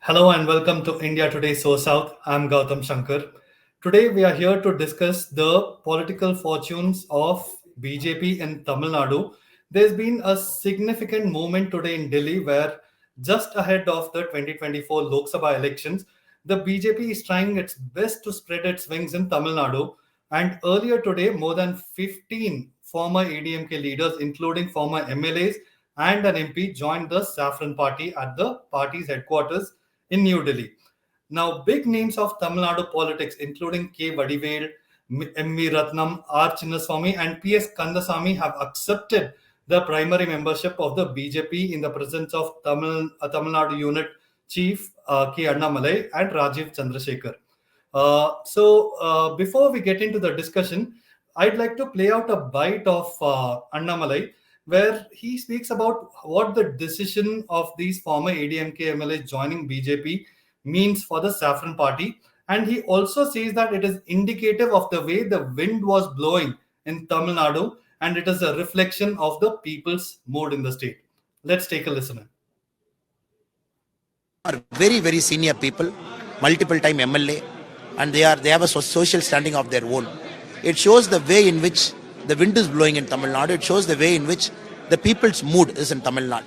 Hello and welcome to India Today SoSouth. I'm Gautam Shankar. Today we are here to discuss the political fortunes of BJP in Tamil Nadu. There's been a significant movement today in Delhi where just ahead of the 2024 Lok Sabha elections, the BJP is trying its best to spread its wings in Tamil Nadu. And earlier today, more than 15 former ADMK leaders, including former MLAs and an MP, joined the Saffron Party at the party's headquarters in New Delhi. Now, big names of Tamil Nadu politics, including K. Vadivel, M.V. Ratnam, R. Chinnaswamy, and P.S. Kandasamy, have accepted the primary membership of the BJP in the presence of Tamil Nadu Unit Chief K. Annamalai and Rajiv Chandrasekhar. Before we get into the discussion, I'd like to play out a bite of Annamalai, where he speaks about what the decision of these former ADMK MLAs joining BJP means for the Saffron Party. And he also says that it is indicative of the way the wind was blowing in Tamil Nadu, and it is a reflection of the people's mood in the state. Let's take a listen. Are very, very senior people, multiple time MLA, and they have a social standing of their own. It shows the way in which the wind is blowing in Tamil Nadu. It shows the way in which the people's mood is in Tamil Nadu.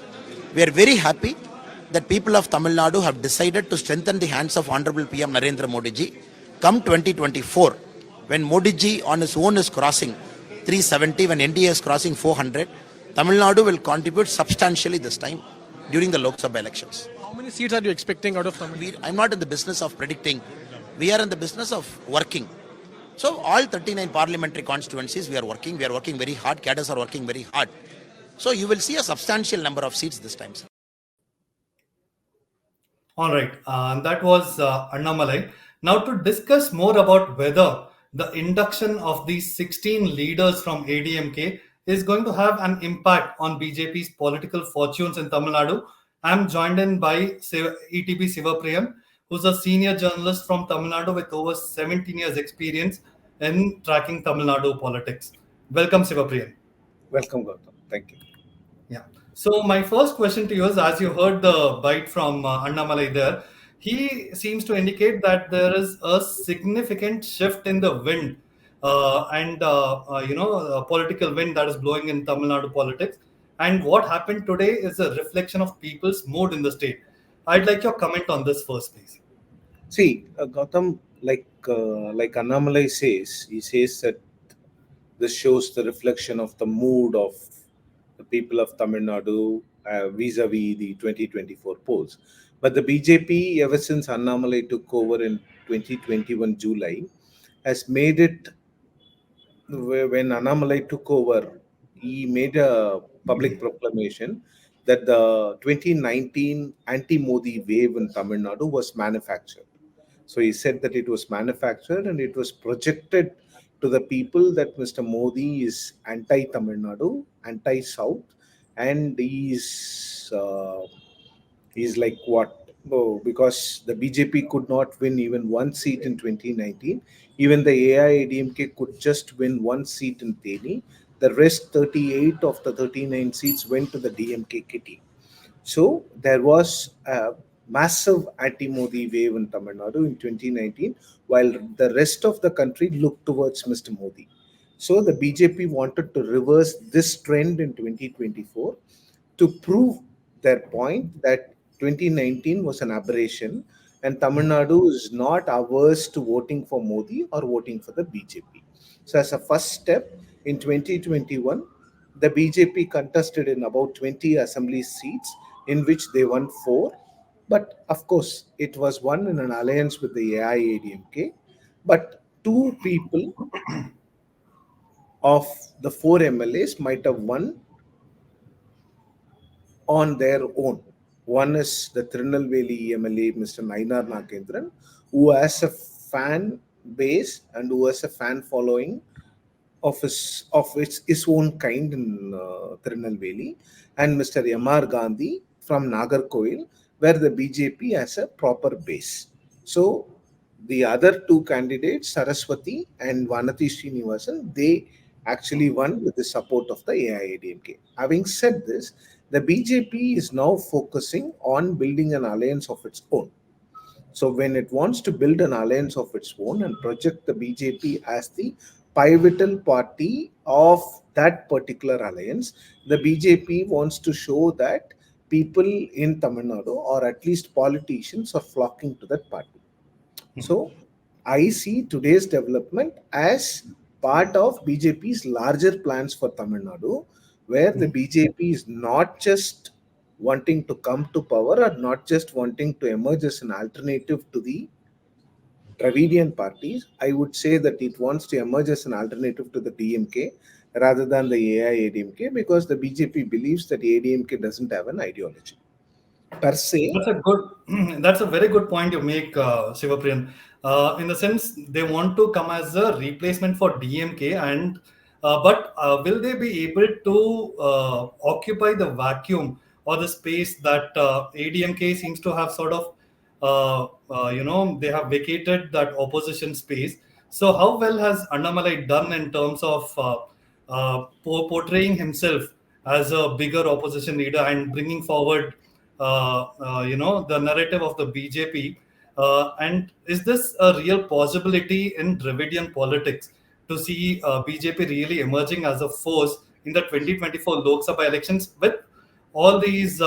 We are very happy that people of Tamil Nadu have decided to strengthen the hands of Honorable PM Narendra Modi ji. Come 2024, when Modi ji on his own is crossing 370, when NDA is crossing 400, Tamil Nadu will contribute substantially this time during the Lok Sabha elections. How many seats are you expecting out of Tamil Nadu? I'm not in the business of predicting. We are in the business of working. So all 39 parliamentary constituencies, we are working very hard. Cadres are working very hard. So you will see a substantial number of seats this time, sir. All right, that was Annamalai. Now to discuss more about whether the induction of these 16 leaders from ADMK is going to have an impact on BJP's political fortunes in Tamil Nadu, I'm joined in by ETB Sivapriyan, who's a senior journalist from Tamil Nadu with over 17 years experience in tracking Tamil Nadu politics. Welcome, Sivapriyan. Welcome, Gautam. Thank you. Yeah. So my first question to you is, as you heard the bite from Annamalai there, he seems to indicate that there is a significant shift in the wind political wind that is blowing in Tamil Nadu politics. And what happened today is a reflection of people's mood in the state. I'd like your comment on this first, please. See, Gautam, like Annamalai says, he says that this shows the reflection of the mood of the people of Tamil Nadu vis-a-vis the 2024 polls. But the BJP, ever since Annamalai took over in 2021 July, has made it, when Annamalai took over, he made a public proclamation that the 2019 anti-Modi wave in Tamil Nadu was manufactured. So he said that it was manufactured and it was projected to the people that Mr. Modi is anti-Tamil Nadu, anti-South, and he's like what? Oh, because the BJP could not win even one seat in 2019. Even the AIADMK could just win one seat in Theni. The rest 38 of the 39 seats went to the DMK kitty. So there was a massive anti-Modi wave in Tamil Nadu in 2019, while the rest of the country looked towards Mr. Modi. So the BJP wanted to reverse this trend in 2024 to prove their point that 2019 was an aberration and Tamil Nadu is not averse to voting for Modi or voting for the BJP. So as a first step, in 2021, the BJP contested in about 20 assembly seats, in which they won 4. But of course, it was won in an alliance with the AIADMK. But 2 people of the 4 MLAs might have won on their own. One is the Tirunelveli MLA, Mr. Nainar Nagendran, who has a fan base and who has a fan following of his own kind in Tirunelveli, and Mr. M.R. Gandhi from Nagarkoil, where the BJP has a proper base. So the other 2 candidates, Saraswati and Vanati Srinivasan, they actually won with the support of the AIADMK. Having said this, the BJP is now focusing on building an alliance of its own. So when it wants to build an alliance of its own and project the BJP as the pivotal party of that particular alliance, the BJP wants to show that people in Tamil Nadu, or at least politicians, are flocking to that party. So I see today's development as part of BJP's larger plans for Tamil Nadu, where the BJP is not just wanting to come to power or not just wanting to emerge as an alternative to the Dravidian parties. I would say that it wants to emerge as an alternative to the DMK rather than the AIADMK, because the BJP believes that ADMK doesn't have an ideology per se. That's a good. That's a very good point you make, Sivapriyan. In the sense, they want to come as a replacement for DMK, and but will they be able to occupy the vacuum or the space that ADMK seems to have sort of, they have vacated that opposition space. So, how well has Annamalai done in terms of portraying himself as a bigger opposition leader and bringing forward the narrative of the BJP. And is this a real possibility in Dravidian politics to see BJP really emerging as a force in the 2024 Lok Sabha elections with all these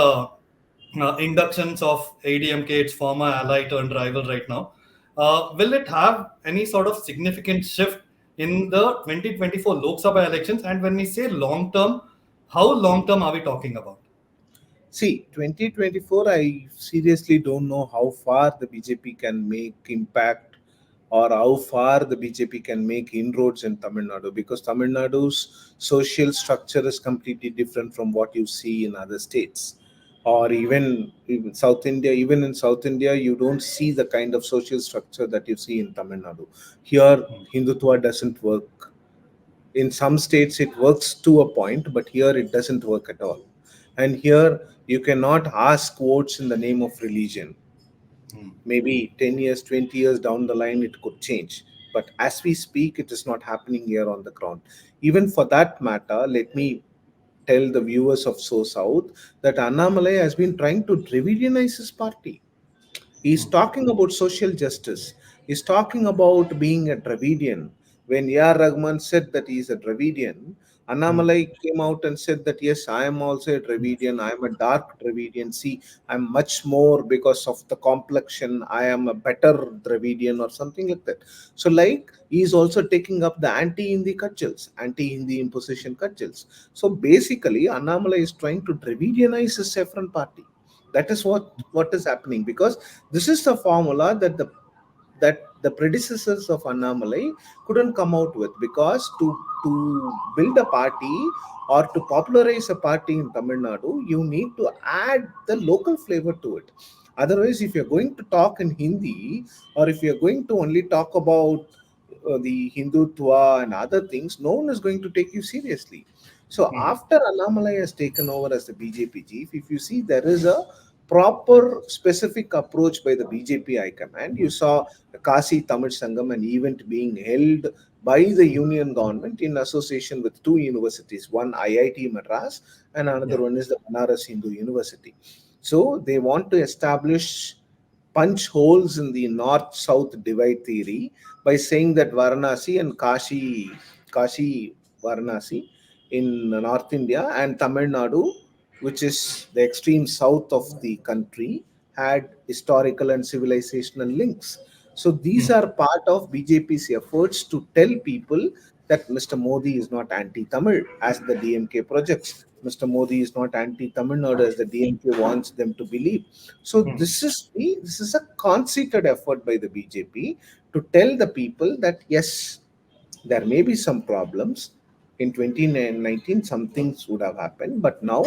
inductions of ADMK, its former ally turned rival right now? Will it have any sort of significant shift in the 2024 Lok Sabha elections? And when we say long term, how long term are we talking about? See, 2024, I seriously don't know how far the BJP can make impact or how far the BJP can make inroads in Tamil Nadu, because Tamil Nadu's social structure is completely different from what you see in other states. Or even South India, even in South India, you don't see the kind of social structure that you see in Tamil Nadu. Here, Hindutva doesn't work. In some states it works to a point, but here it doesn't work at all. And here you cannot ask votes in the name of religion. Maybe 10 years, 20 years down the line it could change, but as we speak it is not happening here on the ground. Even for that matter, let me tell the viewers of SoSouth that Annamalai has been trying to Dravidianize his party. He's talking about social justice. He's talking about being a Dravidian. When A.R. Rahman said that he is a Dravidian, Annamalai came out and said that yes, I am also a Dravidian. I am a dark Dravidian. See, I'm much more because of the complexion. I am a better Dravidian or something like that. So, like, he is also taking up the anti-Hindi cudgels, anti-Hindi imposition cudgels. So, basically, Annamalai is trying to Dravidianize his Saffron party. That is what is happening, because this is the formula that the predecessors of Annamalai couldn't come out with, because to build a party or to popularize a party in Tamil Nadu, you need to add the local flavor to it. Otherwise, if you're going to talk in Hindi, or if you're going to only talk about the Hindutva and other things, no one is going to take you seriously. So after Annamalai has taken over as the BJP chief, if you see, there is a proper specific approach by the BJP High Command. You saw the Kasi Tamil Sangam, an event being held by the union government in association with two universities, one IIT Madras and another one is the Banaras Hindu University. So they want to establish punch holes in the north-south divide theory by saying that Varanasi and Kashi Varanasi in North India and Tamil Nadu, which is the extreme south of the country, had historical and civilizational links. So these are part of BJP's efforts to tell people that Mr. Modi is not anti-Tamil as the DMK projects. Mr. Modi is not anti-Tamil Nadu as the DMK wants them to believe. So this is a concerted effort by the BJP to tell the people that yes, there may be some problems. In 2019 some things would have happened, but now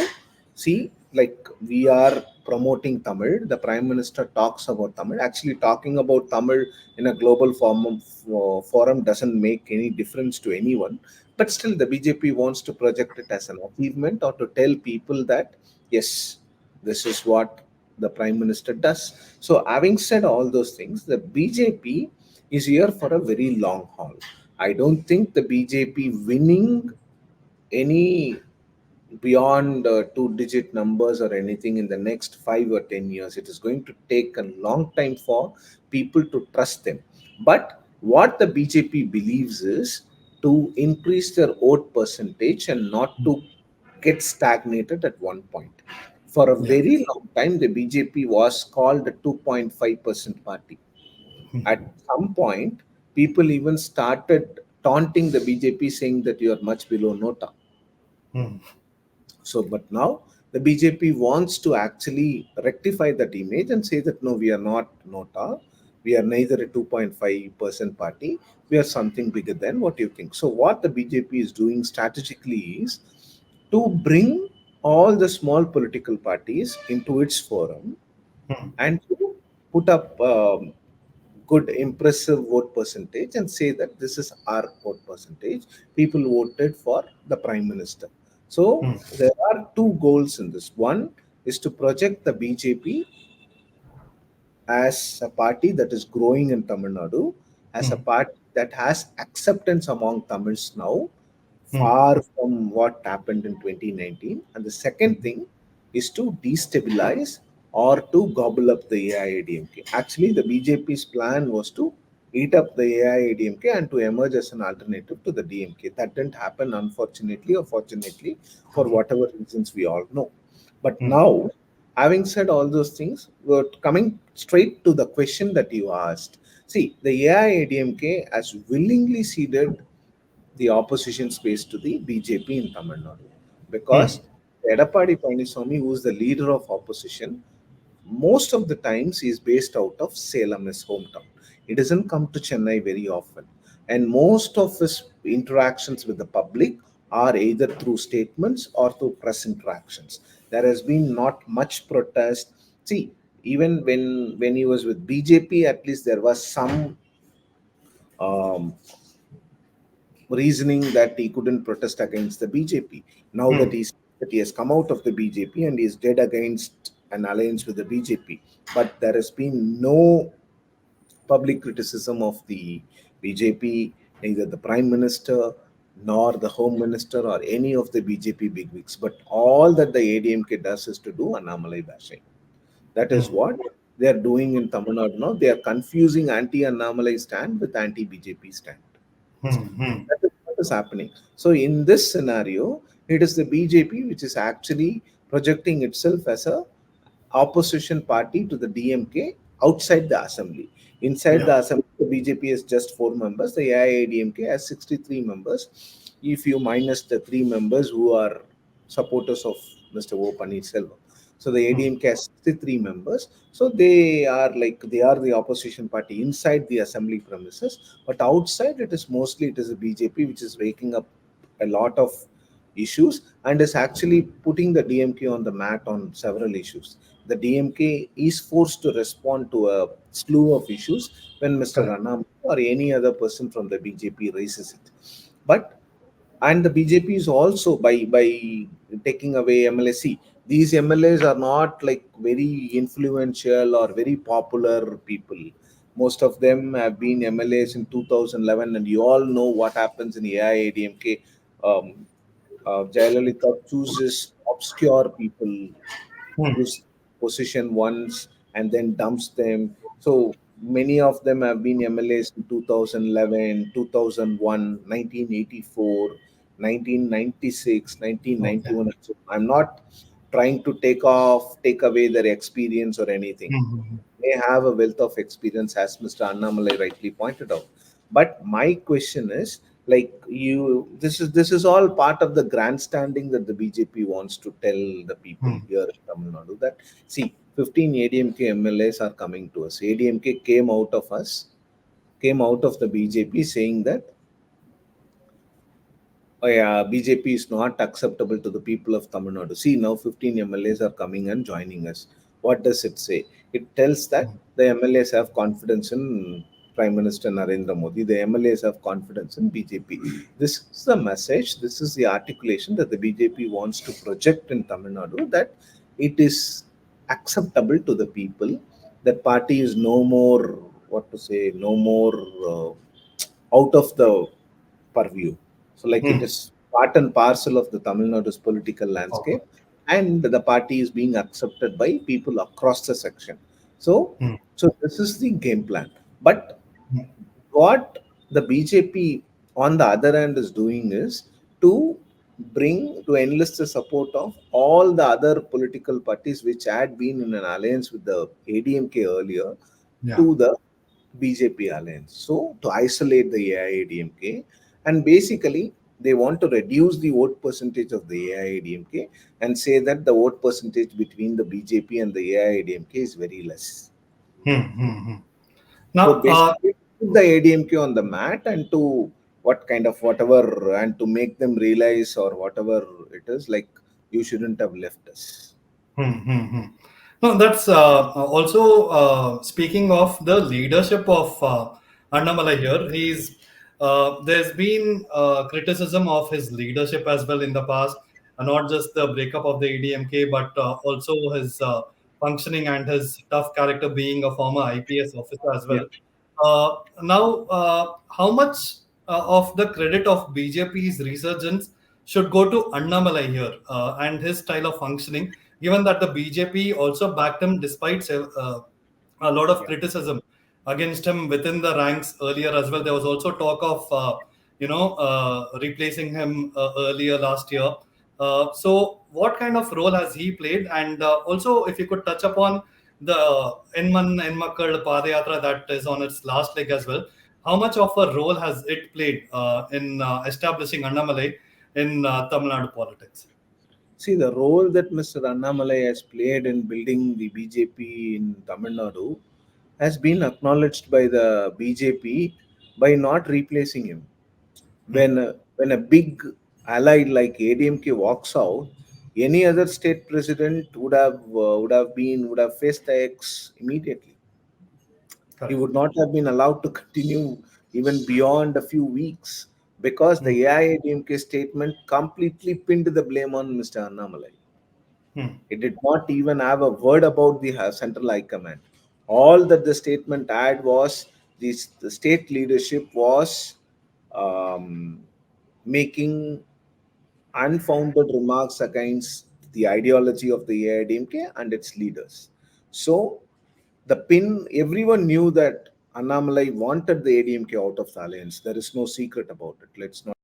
see, like, we are promoting Tamil. The Prime Minister talks about Tamil. Actually, talking about Tamil in a global forum doesn't make any difference to anyone, but still the BJP wants to project it as an achievement, or to tell people that yes, this is what the Prime Minister does. So having said all those things, the BJP is here for a very long haul. I don't think the BJP winning any beyond 2-digit numbers or anything in the next 5 or 10 years. It is going to take a long time for people to trust them. But what the BJP believes is to increase their vote percentage and not to get stagnated at one point. For a Yeah. very long time, the BJP was called a 2.5% party. At some point, people even started taunting the BJP, saying that you are much below Nota. Hmm. So, but now the BJP wants to actually rectify that image and say that no, we are not Nota. We are neither a 2.5% party. We are something bigger than. What do you think? So, what the BJP is doing strategically is to bring all the small political parties into its forum Hmm. and to put up good impressive vote percentage and say that this is our vote percentage. People voted for the prime minister. So Hmm. there are two goals in this. One is to project the BJP as a party that is growing in Tamil Nadu, as a Hmm. party that has acceptance among Tamils now, Hmm. far from what happened in 2019. And the second thing is to destabilize or to gobble up the AIADMK. Actually, the BJP's plan was to eat up the AIADMK and to emerge as an alternative to the DMK. That didn't happen, unfortunately or fortunately, for whatever reasons we all know. But Hmm. now, having said all those things, we're coming straight to the question that you asked. See, the AIADMK has willingly ceded the opposition space to the BJP in Tamil Nadu Hmm. because Edappadi Palaniswamy, who is the leader of opposition, most of the times he is based out of Salem, his hometown. He doesn't come to Chennai very often, and most of his interactions with the public are either through statements or through press interactions. There has been not much protest. See, even when he was with BJP, at least there was some um, reasoning that he couldn't protest against the BJP. Now Hmm. that he has come out of the BJP and he is dead against an alliance with the BJP, but there has been no public criticism of the BJP, neither the Prime Minister nor the Home Minister or any of the BJP bigwigs. But all that the ADMK does is to do Annamalai bashing. That is Hmm. what they are doing in Tamil Nadu now. They are confusing anti-Annamalai stand with anti-BJP stand. Hmm. Hmm. That is what is happening. So, in this scenario, it is the BJP which is actually projecting itself as a opposition party to the DMK outside the assembly. Inside Yeah. the assembly, the BJP has just 4 members. The AIADMK has 63 members. If you minus the 3 members who are supporters of Mr. O. Pannirselvam. So the Hmm. ADMK has 63 members. So they are the opposition party inside the assembly premises. But outside it is a BJP which is waking up a lot of issues and is actually putting the DMK on the mat on several issues. The DMK is forced to respond to a slew of issues when Mr. Correct. Rana or any other person from the BJP raises it. But and the BJP is also by taking away MLAs. See, these MLAs are not like very influential or very popular people. Most of them have been MLAs in 2011, and you all know what happens in AIADMK. Um, Jayalalitha chooses obscure people Hmm. whose position once and then dumps them. So many of them have been MLAs in 2011, 2001, 1984, 1996, Okay. 1991. So I'm not trying to take away their experience or anything. Hmm. They have a wealth of experience, as Mr. Annamalai rightly pointed out. But my question is, like this is all part of the grandstanding that the BJP wants to tell the people Hmm. here in Tamil Nadu that see, 15 ADMK MLAs are coming to us. ADMK came out of the BJP saying that oh yeah, BJP is not acceptable to the people of Tamil Nadu. See, now 15 MLAs are coming and joining us. What does it say? It tells that the MLAs have confidence in Prime Minister Narendra Modi. The MLAs have confidence in BJP. This is the message, this is the articulation that the BJP wants to project in Tamil Nadu that it is acceptable to the people. That party is no more, what to say, no more out of the purview. So like it Hmm. is part and parcel of the Tamil Nadu's political Okay. landscape, and the party is being accepted by people across the section. So, Hmm. so this is the game plan. But Hmm. what the BJP on the other hand is doing is to to enlist the support of all the other political parties which had been in an alliance with the ADMK earlier Yeah. to the BJP Alliance. So to isolate the AIADMK, and basically they want to reduce the vote percentage of the AIADMK and say that the vote percentage between the BJP and the AIADMK is very less. Hmm. Hmm. Hmm. So Now, basically, put the ADMK on the mat and to what kind of whatever, and to make them realize or whatever it is, like you shouldn't have left us. hmm, hmm, hmm. No, that's also speaking of the leadership of Annamalai here. There's been criticism of his leadership as well in the past, not just the breakup of the ADMK, but also his functioning and his tough character being a former IPS officer as Yeah. well. Now, how much of the credit of BJP's resurgence should go to Annamalai here and his style of functioning, given that the BJP also backed him despite a lot of Yeah. criticism against him within the ranks earlier as well. There was also talk of, replacing him earlier last year. So, what kind of role has he played? And also, if you could touch upon the Enmakkal Padayatra that is on its last leg as well, how much of a role has it played in establishing Annamalai in Tamil Nadu politics? See, the role that Mr. Annamalai has played in building the BJP in Tamil Nadu has been acknowledged by the BJP by not replacing him. Hmm. When a big ally like ADMK walks out, any other state president would have faced the X immediately. He Correct. would not have been allowed to continue even beyond a few weeks because Hmm. the AIADMK statement completely pinned the blame on Mr. Annamalai. Hmm. It did not even have a word about the Central High Command. All that the statement had was the state leadership was um, making unfounded remarks against the ideology of the AIDMK and its leaders. So everyone knew that Annamalai wanted the ADMK out of the alliance. There is no secret about it. Let's not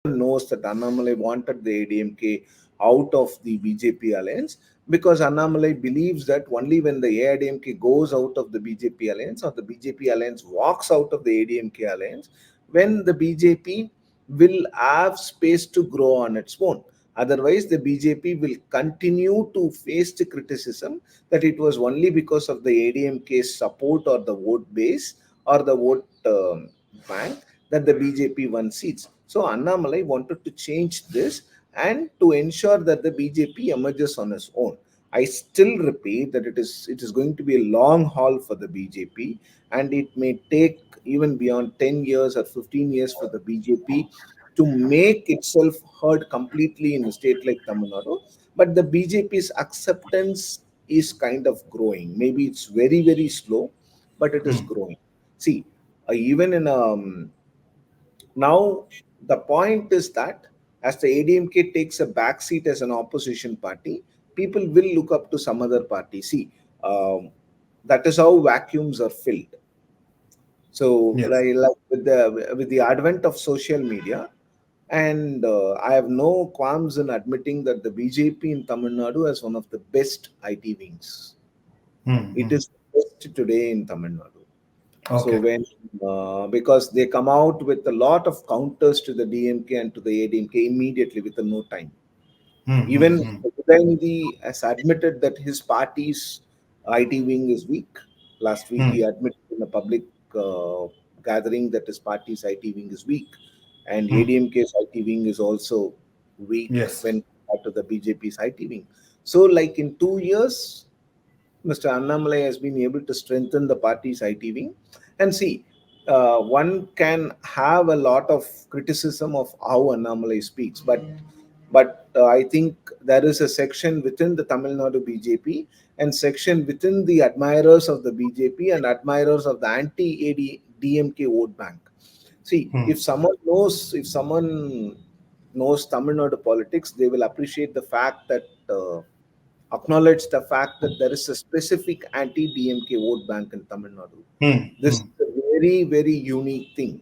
knows that Annamalai wanted the ADMK out of the BJP alliance because Annamalai believes that only when the AIADMK goes out of the BJP alliance or the BJP alliance walks out of the ADMK alliance, when the BJP will have space to grow on its own. Otherwise, the BJP will continue to face the criticism that it was only because of the ADMK's support or the vote base or the vote bank that the BJP won seats. So Annamalai wanted to change this and to ensure that the BJP emerges on its own. I still repeat that it is going to be a long haul for the BJP, and it may take even beyond 10 years or 15 years for the BJP to make itself heard completely in a state like Tamil Nadu. But the BJP's acceptance is kind of growing. Maybe it's very, very slow, but it is Hmm. growing. See, even in now, the point is that as the ADMK takes a backseat as an opposition party, people will look up to some other party. See, that is how vacuums are filled. So, Yes. like with the advent of social media, and I have no qualms in admitting that the BJP in Tamil Nadu has one of the best IT wings. Hmm. It Hmm. is the best today in Tamil Nadu. So Okay. because they come out with a lot of counters to the DMK and to the ADMK immediately within no time. Hmm. Hmm. Even Hmm. Udayanidhi has admitted that his party's IT wing is weak. Last week, Hmm. he admitted in a public uh, gathering that his party's IT wing is weak, and Hmm. ADMK's IT wing is also weak Yes. when compared to the BJP's IT wing. So, like in 2 years, Mr. Annamalai has been able to strengthen the party's IT wing. And see, one can have a lot of criticism of how Annamalai speaks, but I think there is a section within the Tamil Nadu BJP and section within the admirers of the BJP and admirers of the anti-AD DMK vote bank. See, if someone knows Tamil Nadu politics, they will appreciate the fact that acknowledge the fact that there is a specific anti-DMK vote bank in Tamil Nadu. This is a very, very unique thing.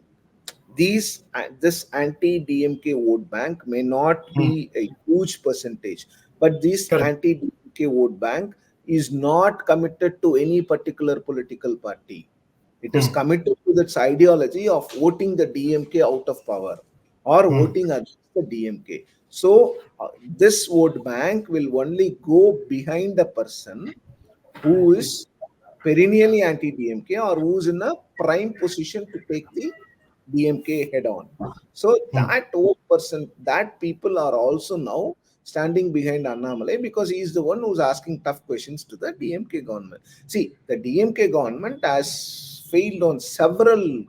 This anti-DMK vote bank may not be a huge percentage, but this Correct. anti-DMK vote bank is not committed to any particular political party. It is committed to this ideology of voting the DMK out of power or voting against the DMK. So this vote bank will only go behind a person who is perennially anti-DMK or who is in a prime position to take the DMK head on. So that person, that people are also now standing behind Annamalai because he is the one who's asking tough questions to the DMK government. See, the DMK government has failed on several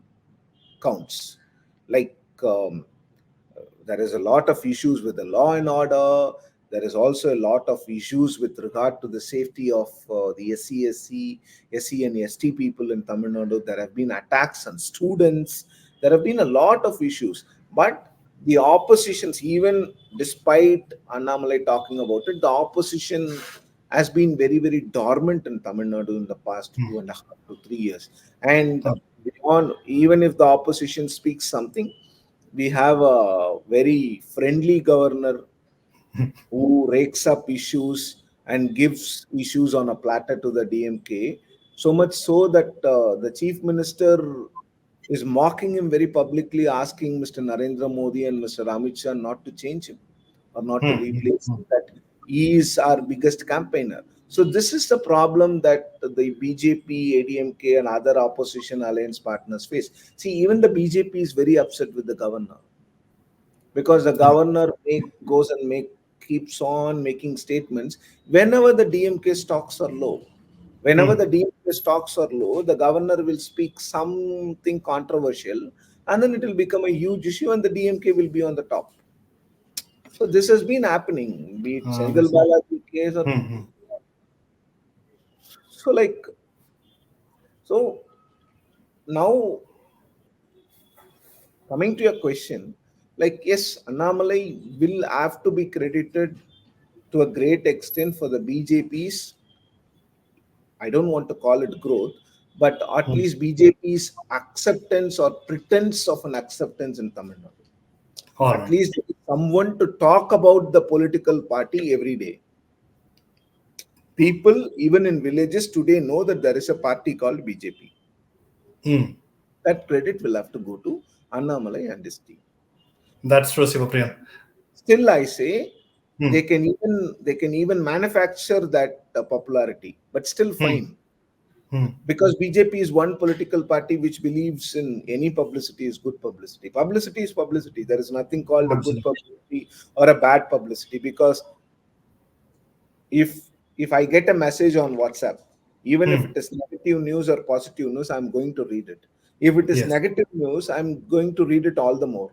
counts. Like there is a lot of issues with the law and order. There is also a lot of issues with regard to the safety of the SC and ST people in Tamil Nadu. There have been attacks on students. There have been a lot of issues. But the oppositions, even despite Annamalai talking about it, the opposition has been very, very dormant in Tamil Nadu in the past 2.5 to 3 years. And even if the opposition speaks something, we have a very friendly governor who rakes up issues and gives issues on a platter to the DMK, so much so that the chief minister is mocking him very publicly, asking Mr. Narendra Modi and Mr. Amit Shah not to change him or not to replace him, that he is our biggest campaigner. So this is the problem that the BJP, ADMK and other opposition alliance partners face. See, even the BJP is very upset with the governor because the governor keeps on making statements whenever the DMK stocks are low. Whenever the DMK stocks are low, the governor will speak something controversial and then it will become a huge issue and the DMK will be on the top. So this has been happening, be it Sengal Balaji case or so now coming to your question, yes, Annamalai will have to be credited to a great extent for the BJP's, I don't want to call it growth, but at least BJP's acceptance or pretense of an acceptance in Tamil Nadu. At least there is someone to talk about the political party every day. People, even in villages today, know that there is a party called BJP. That credit will have to go to Annamalai and his team. That's true, Sivapriyan. Still, I say they can even manufacture that popularity, but still fine. Because BJP is one political party which believes in any publicity is good publicity. Publicity is publicity. There is nothing called a good publicity or a bad publicity, because if I get a message on WhatsApp, even if it is negative news or positive news, I'm going to read it. If it is negative news, I'm going to read it all the more.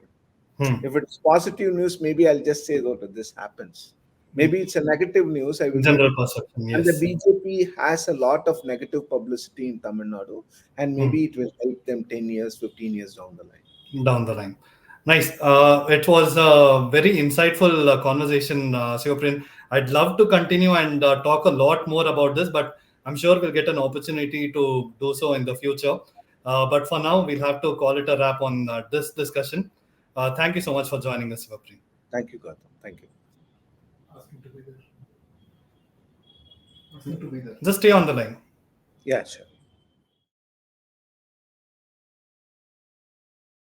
If it's positive news, maybe I'll just say, oh, this happens. Maybe it's a negative news, I will general read it. perception. Yes. And the BJP has a lot of negative publicity in Tamil Nadu, and maybe it will help them 10 years, 15 years down the line. Nice. It was a very insightful conversation, Sivapriyan. I'd love to continue and talk a lot more about this, but I'm sure we'll get an opportunity to do so in the future. But for now, we'll have to call it a wrap on this discussion. Thank you so much for joining us, Sivapriyan. Thank you, Gautam. Thank you. Just stay on the line. Yeah, sure.